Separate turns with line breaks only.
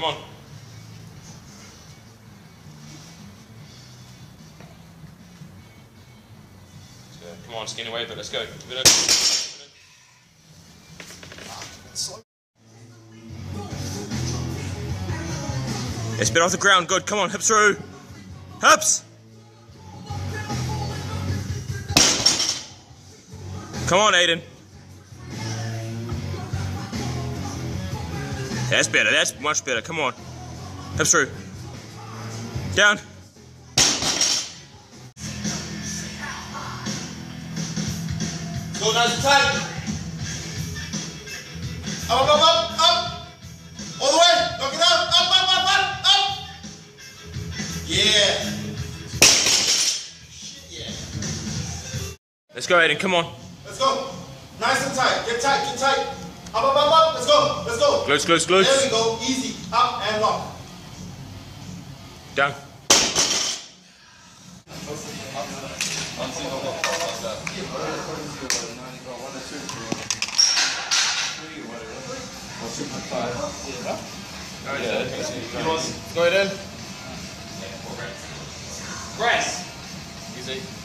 on. Come on, skin away, but let's go. It's been off the ground, good. Come on, hips through. Hips! Come on, Aiden. That's better, that's much better. Come on. Hips through. Down.
Go nice and tight. Up, up, up, up. All the way. Knock it out. Up, up, up, up, up. Yeah. Shit, yeah.
Let's go, Aiden. Come on.
Let's go. Nice and tight. Get tight, get tight. Up, up, up, up. Let's go. Let's go.
Glutes, glutes, glutes.
There we go. Easy. Up and lock.
Down. Go ahead in. Grass. Easy.